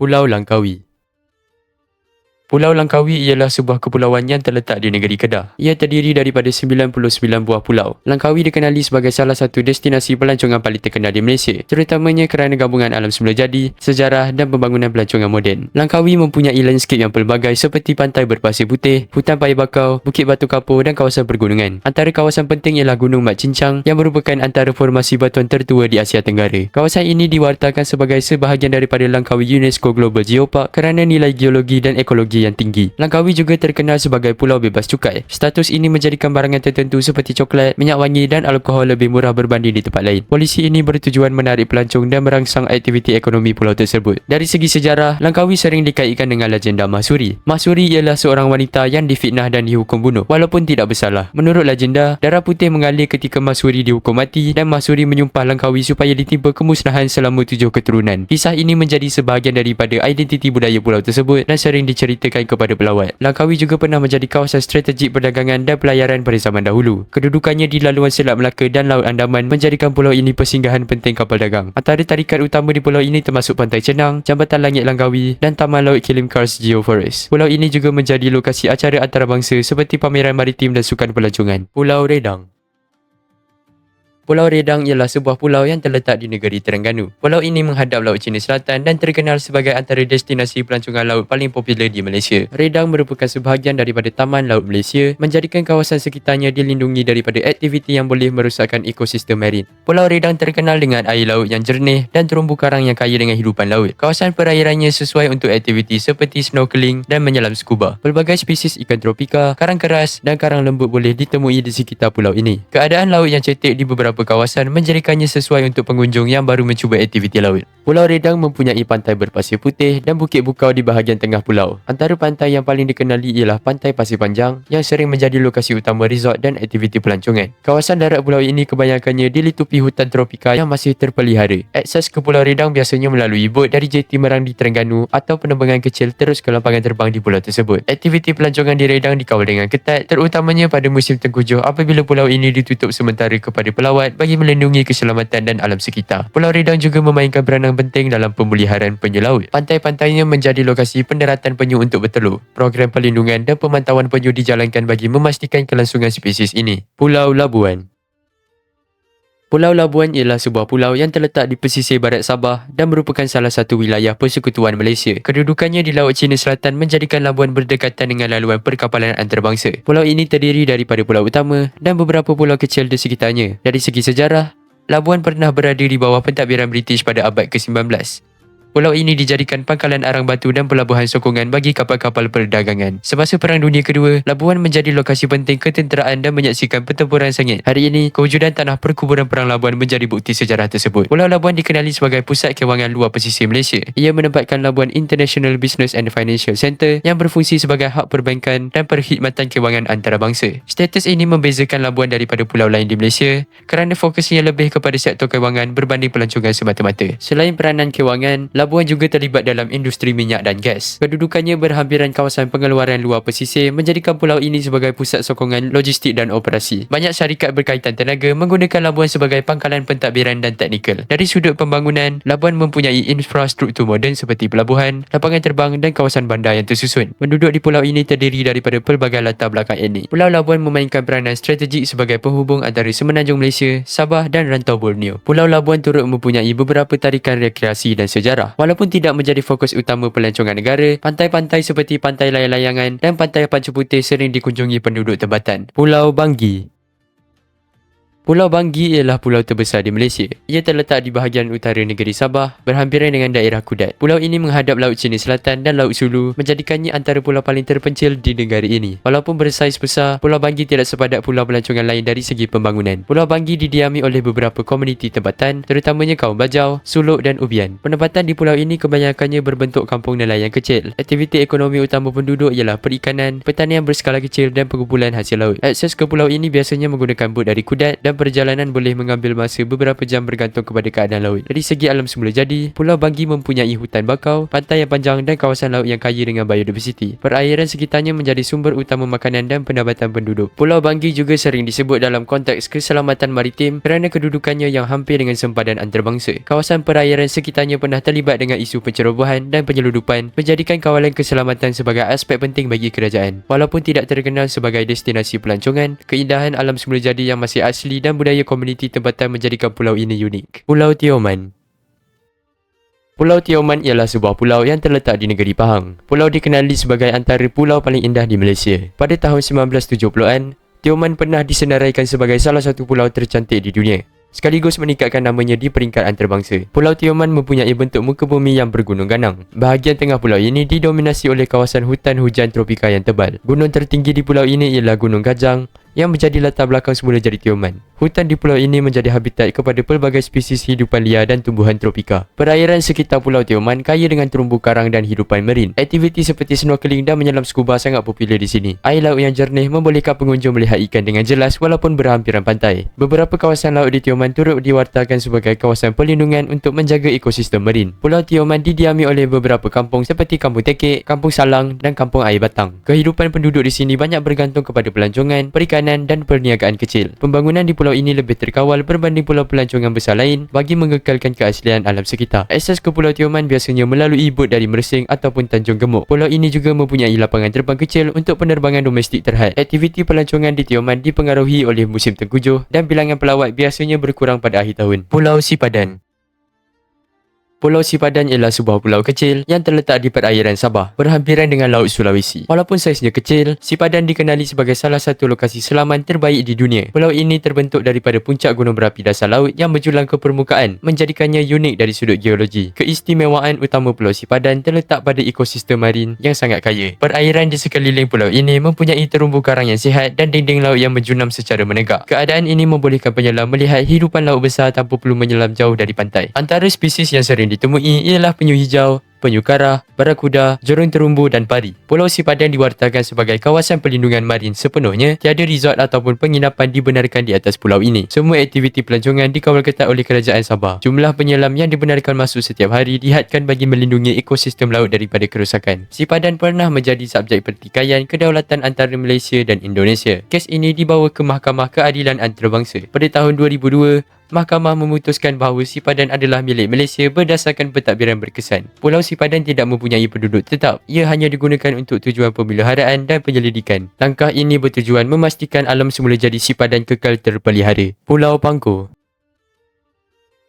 Pulau Langkawi. Pulau Langkawi ialah sebuah kepulauan yang terletak di negeri Kedah. Ia terdiri daripada 99 buah pulau. Langkawi dikenali sebagai salah satu destinasi pelancongan paling terkenal di Malaysia, terutamanya kerana gabungan alam semula jadi, sejarah dan pembangunan pelancongan moden. Langkawi mempunyai landscape yang pelbagai seperti pantai berpasir putih, hutan paya bakau, bukit batu kapur dan kawasan pergunungan. Antara kawasan penting ialah Gunung Mat Cincang yang merupakan antara formasi batuan tertua di Asia Tenggara. Kawasan ini diwartakan sebagai sebahagian daripada Langkawi UNESCO Global Geopark kerana nilai geologi dan ekologi yang tinggi. Langkawi juga terkenal sebagai pulau bebas cukai. Status ini menjadikan barangan tertentu seperti coklat, minyak wangi dan alkohol lebih murah berbanding di tempat lain. Polisi ini bertujuan menarik pelancong dan merangsang aktiviti ekonomi pulau tersebut. Dari segi sejarah, Langkawi sering dikaitkan dengan legenda Mahsuri. Mahsuri ialah seorang wanita yang difitnah dan dihukum bunuh walaupun tidak bersalah. Menurut legenda, darah putih mengalir ketika Mahsuri dihukum mati dan Mahsuri menyumpah Langkawi supaya ditimpa kemusnahan selama 7 keturunan. Kisah ini menjadi sebahagian daripada identiti budaya pulau tersebut dan sering diceritakan kepada pelawat. Langkawi juga pernah menjadi kawasan strategik perdagangan dan pelayaran pada zaman dahulu. Kedudukannya di laluan Selat Melaka dan Laut Andaman menjadikan pulau ini persinggahan penting kapal dagang. Antara tarikat utama di pulau ini termasuk Pantai Cenang, Jambatan Langit Langkawi dan Taman Laut Kilim Kars Geoforest. Pulau ini juga menjadi lokasi acara antarabangsa seperti pameran maritim dan sukan pelancongan. Pulau Redang. Pulau Redang ialah sebuah pulau yang terletak di negeri Terengganu. Pulau ini menghadap Laut Cina Selatan dan terkenal sebagai antara destinasi pelancongan laut paling popular di Malaysia. Redang merupakan sebahagian daripada Taman Laut Malaysia, menjadikan kawasan sekitarnya dilindungi daripada aktiviti yang boleh merosakkan ekosistem marin. Pulau Redang terkenal dengan air laut yang jernih dan terumbu karang yang kaya dengan hidupan laut. Kawasan perairannya sesuai untuk aktiviti seperti snorkeling dan menyelam scuba. Pelbagai spesies ikan tropika, karang keras dan karang lembut boleh ditemui di sekitar pulau ini. Keadaan laut yang cetek di beberapa kawasan menjadikannya sesuai untuk pengunjung yang baru mencuba aktiviti laut. Pulau Redang mempunyai pantai berpasir putih dan bukit bukau di bahagian tengah pulau. Antara pantai yang paling dikenali ialah Pantai Pasir Panjang yang sering menjadi lokasi utama resort dan aktiviti pelancongan. Kawasan darat pulau ini kebanyakannya dilitupi hutan tropika yang masih terpelihara. Akses ke Pulau Redang biasanya melalui bot dari jeti Merang di Terengganu atau penerbangan kecil terus ke lapangan terbang di pulau tersebut. Aktiviti pelancongan di Redang dikawal dengan ketat, terutamanya pada musim tengkujuh apabila pulau ini ditutup sementara kepada pelawat bagi melindungi keselamatan dan alam sekitar. Pulau Redang juga memainkan peranan penting dalam pemuliharaan penyu laut. Pantai-pantainya menjadi lokasi pendaratan penyu untuk bertelur. Program perlindungan dan pemantauan penyu dijalankan bagi memastikan kelangsungan spesies ini. Pulau Labuan. Pulau Labuan ialah sebuah pulau yang terletak di pesisir barat Sabah dan merupakan salah satu wilayah persekutuan Malaysia. Kedudukannya di Laut Cina Selatan menjadikan Labuan berdekatan dengan laluan perkapalan antarabangsa. Pulau ini terdiri daripada pulau utama dan beberapa pulau kecil di sekitarnya. Dari segi sejarah, Labuan pernah berada di bawah pentadbiran British pada abad ke-19. Pulau ini dijadikan pangkalan arang batu dan pelabuhan sokongan bagi kapal-kapal perdagangan. Semasa Perang Dunia Kedua, Labuan menjadi lokasi penting ketenteraan dan menyaksikan pertempuran sengit. Hari ini, kewujudan tanah perkuburan Perang Labuan menjadi bukti sejarah tersebut. Pulau Labuan dikenali sebagai pusat kewangan luar pesisir Malaysia. Ia menempatkan Labuan International Business and Financial Centre yang berfungsi sebagai hub perbankan dan perkhidmatan kewangan antarabangsa. Status ini membezakan Labuan daripada pulau lain di Malaysia kerana fokusnya lebih kepada sektor kewangan berbanding pelancongan semata-mata. Selain peranan kewangan, Labuan juga terlibat dalam industri minyak dan gas. Kedudukannya berhampiran kawasan pengeluaran luar pesisir menjadikan pulau ini sebagai pusat sokongan logistik dan operasi. Banyak syarikat berkaitan tenaga menggunakan Labuan sebagai pangkalan pentadbiran dan teknikal. Dari sudut pembangunan, Labuan mempunyai infrastruktur moden seperti pelabuhan, lapangan terbang dan kawasan bandar yang tersusun. Penduduk di pulau ini terdiri daripada pelbagai latar belakang etnik. Pulau Labuan memainkan peranan strategik sebagai penghubung antara Semenanjung Malaysia, Sabah dan rantau Borneo. Pulau Labuan turut mempunyai beberapa tarikan rekreasi dan sejarah. Walaupun tidak menjadi fokus utama pelancongan negara, pantai-pantai seperti Pantai Layang-Layangan dan Pantai Pancu Putih sering dikunjungi penduduk tempatan. Pulau Banggi. Pulau Banggi ialah pulau terbesar di Malaysia. Ia terletak di bahagian utara negeri Sabah, berhampiran dengan daerah Kudat. Pulau ini menghadap Laut Cina Selatan dan Laut Sulu, menjadikannya antara pulau paling terpencil di negara ini. Walaupun bersaiz besar, Pulau Banggi tidak sepadat pulau pelancongan lain dari segi pembangunan. Pulau Banggi didiami oleh beberapa komuniti tempatan, terutamanya kaum Bajau, Suluk dan Ubian. Penempatan di pulau ini kebanyakannya berbentuk kampung nelayan kecil. Aktiviti ekonomi utama penduduk ialah perikanan, pertanian berskala kecil dan pengumpulan hasil laut. Akses ke pulau ini biasanya menggunakan bot dari Kudat dan perjalanan boleh mengambil masa beberapa jam bergantung kepada keadaan laut. Dari segi alam semula jadi, Pulau Banggi mempunyai hutan bakau, pantai yang panjang dan kawasan laut yang kaya dengan biodiversiti. Perairan sekitarnya menjadi sumber utama makanan dan pendapatan penduduk. Pulau Banggi juga sering disebut dalam konteks keselamatan maritim kerana kedudukannya yang hampir dengan sempadan antarabangsa. Kawasan perairan sekitarnya pernah terlibat dengan isu pencerobohan dan penyeludupan, menjadikan kawalan keselamatan sebagai aspek penting bagi kerajaan. Walaupun tidak terkenal sebagai destinasi pelancongan, keindahan alam semula jadi yang masih asli dan budaya komuniti tempatan menjadikan pulau ini unik. Pulau Tioman. Pulau Tioman ialah sebuah pulau yang terletak di negeri Pahang. Pulau dikenali sebagai antara pulau paling indah di Malaysia. Pada tahun 1970-an, Tioman pernah disenaraikan sebagai salah satu pulau tercantik di dunia, sekaligus meningkatkan namanya di peringkat antarabangsa. Pulau Tioman mempunyai bentuk muka bumi yang bergunung ganang. Bahagian tengah pulau ini didominasi oleh kawasan hutan hujan tropika yang tebal. Gunung tertinggi di pulau ini ialah Gunung Kajang yang menjadi latar belakang semula jadi Tioman. Hutan di pulau ini menjadi habitat kepada pelbagai spesies hidupan liar dan tumbuhan tropika. Perairan sekitar Pulau Tioman kaya dengan terumbu karang dan hidupan marin. Aktiviti seperti snorkeling dan menyelam scuba sangat popular di sini. Air laut yang jernih membolehkan pengunjung melihat ikan dengan jelas walaupun berhampiran pantai. Beberapa kawasan laut di Tioman turut diwartakan sebagai kawasan perlindungan untuk menjaga ekosistem marin. Pulau Tioman didiami oleh beberapa kampung seperti Kampung Tekek, Kampung Salang dan Kampung Air Batang. Kehidupan penduduk di sini banyak bergantung kepada pelancongan, perikanan dan perniagaan kecil. Pembangunan di pulau ini lebih terkawal berbanding pulau pelancongan besar lain bagi mengekalkan keaslian alam sekitar. Akses ke Pulau Tioman biasanya melalui bot dari Mersing ataupun Tanjung Gemuk. Pulau ini juga mempunyai lapangan terbang kecil untuk penerbangan domestik terhad. Aktiviti pelancongan di Tioman dipengaruhi oleh musim tengkujuh dan bilangan pelawat biasanya berkurang pada akhir tahun. Pulau Sipadan. Pulau Sipadan ialah sebuah pulau kecil yang terletak di perairan Sabah, berhampiran dengan Laut Sulawesi. Walaupun saiznya kecil, Sipadan dikenali sebagai salah satu lokasi selaman terbaik di dunia. Pulau ini terbentuk daripada puncak gunung berapi dasar laut yang menjulang ke permukaan, menjadikannya unik dari sudut geologi. Keistimewaan utama Pulau Sipadan terletak pada ekosistem marin yang sangat kaya. Perairan di sekeliling pulau ini mempunyai terumbu karang yang sihat dan dinding laut yang menjunam secara menegak. Keadaan ini membolehkan penyelam melihat hidupan laut besar tanpa perlu menyelam jauh dari pantai. Antara spesies yang sering ditemui ialah penyu hijau, penyu karah, barakuda, jorong terumbu dan pari. Pulau Sipadan diwartakan sebagai kawasan perlindungan marin sepenuhnya. Tiada resort ataupun penginapan dibenarkan di atas pulau ini. Semua aktiviti pelancongan dikawal ketat oleh kerajaan Sabah. Jumlah penyelam yang dibenarkan masuk setiap hari dihadkan bagi melindungi ekosistem laut daripada kerosakan. Sipadan pernah menjadi subjek pertikaian kedaulatan antara Malaysia dan Indonesia. Kes ini dibawa ke Mahkamah Keadilan Antarabangsa. Pada tahun 2002, Mahkamah memutuskan bahawa Sipadan adalah milik Malaysia berdasarkan pentadbiran berkesan. Pulau Sipadan tidak mempunyai penduduk tetap. Ia hanya digunakan untuk tujuan pemeliharaan dan penyelidikan. Langkah ini bertujuan memastikan alam semula jadi Sipadan kekal terpelihara. Pulau Pangkor.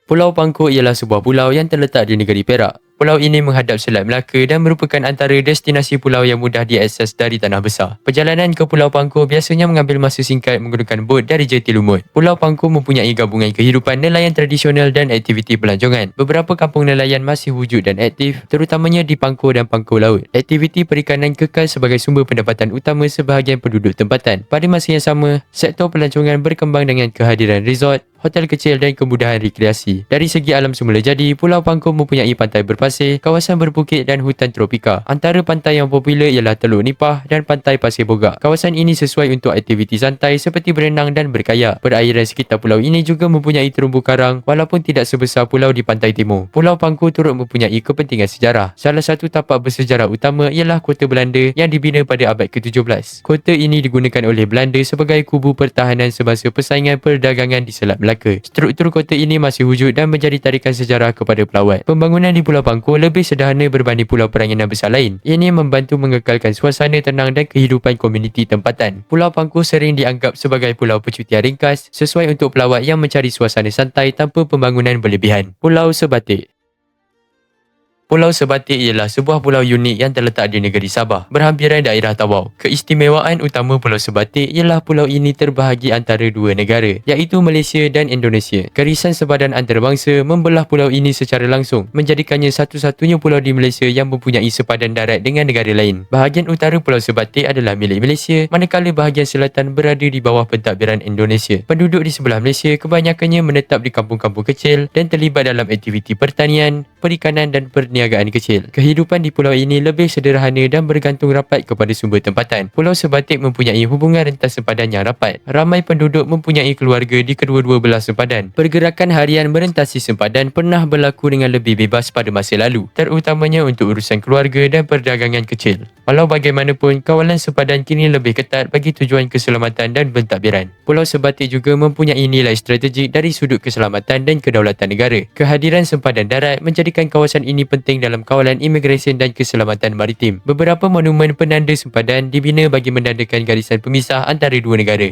Pulau Pangkor ialah sebuah pulau yang terletak di negeri Perak. Pulau ini menghadap Selat Melaka dan merupakan antara destinasi pulau yang mudah diakses dari tanah besar. Perjalanan ke Pulau Pangkor biasanya mengambil masa singkat menggunakan bot dari Jeti Lumut. Pulau Pangkor mempunyai gabungan kehidupan nelayan tradisional dan aktiviti pelancongan. Beberapa kampung nelayan masih wujud dan aktif, terutamanya di Pangkor dan Pangkor Laut. Aktiviti perikanan kekal sebagai sumber pendapatan utama sebahagian penduduk tempatan. Pada masa yang sama, sektor pelancongan berkembang dengan kehadiran resort, hotel kecil dan kemudahan rekreasi. Dari segi alam semula jadi, Pulau Pangkor mempunyai pantai berpasir, kawasan berbukit dan hutan tropika. Antara pantai yang popular ialah Teluk Nipah dan Pantai Pasir Bogak. Kawasan ini sesuai untuk aktiviti santai seperti berenang dan berkayak. Perairan sekitar pulau ini juga mempunyai terumbu karang walaupun tidak sebesar pulau di pantai timur. Pulau Pangkor turut mempunyai kepentingan sejarah. Salah satu tapak bersejarah utama ialah Kota Belanda yang dibina pada abad ke-17. Kota ini digunakan oleh Belanda sebagai kubu pertahanan semasa persaingan perdagangan di Selat Melaka. Struktur kota ini masih wujud dan menjadi tarikan sejarah kepada pelawat. Pembangunan di Pulau Pangkor lebih sederhana berbanding pulau peranginan besar lain. Ini membantu mengekalkan suasana tenang dan kehidupan komuniti tempatan. Pulau Pangkor sering dianggap sebagai pulau percutian ringkas sesuai untuk pelawat yang mencari suasana santai tanpa pembangunan berlebihan. Pulau Sebatik. Pulau Sebatik ialah sebuah pulau unik yang terletak di negeri Sabah, berhampiran daerah Tawau. Keistimewaan utama Pulau Sebatik ialah pulau ini terbahagi antara dua negara, iaitu Malaysia dan Indonesia. Kerisan sepadan antarabangsa membelah pulau ini secara langsung, menjadikannya satu-satunya pulau di Malaysia yang mempunyai sepadan darat dengan negara lain. Bahagian utara Pulau Sebatik adalah milik Malaysia, manakala bahagian selatan berada di bawah pentadbiran Indonesia. Penduduk di sebelah Malaysia kebanyakannya menetap di kampung-kampung kecil dan terlibat dalam aktiviti pertanian, perikanan dan perniagaan perniagaan kecil. Kehidupan di pulau ini lebih sederhana dan bergantung rapat kepada sumber tempatan. Pulau Sebatik mempunyai hubungan rentas sempadan yang rapat. Ramai penduduk mempunyai keluarga di kedua-dua belah sempadan. Pergerakan harian merentasi sempadan pernah berlaku dengan lebih bebas pada masa lalu, terutamanya untuk urusan keluarga dan perdagangan kecil. Walau bagaimanapun, kawalan sempadan kini lebih ketat bagi tujuan keselamatan dan pentadbiran. Pulau Sebatik juga mempunyai nilai strategik dari sudut keselamatan dan kedaulatan negara. Kehadiran sempadan darat menjadikan kawasan ini penting dalam kawalan imigresen dan keselamatan maritim. Beberapa monumen penanda sempadan dibina bagi menandakan garisan pemisah antara dua negara.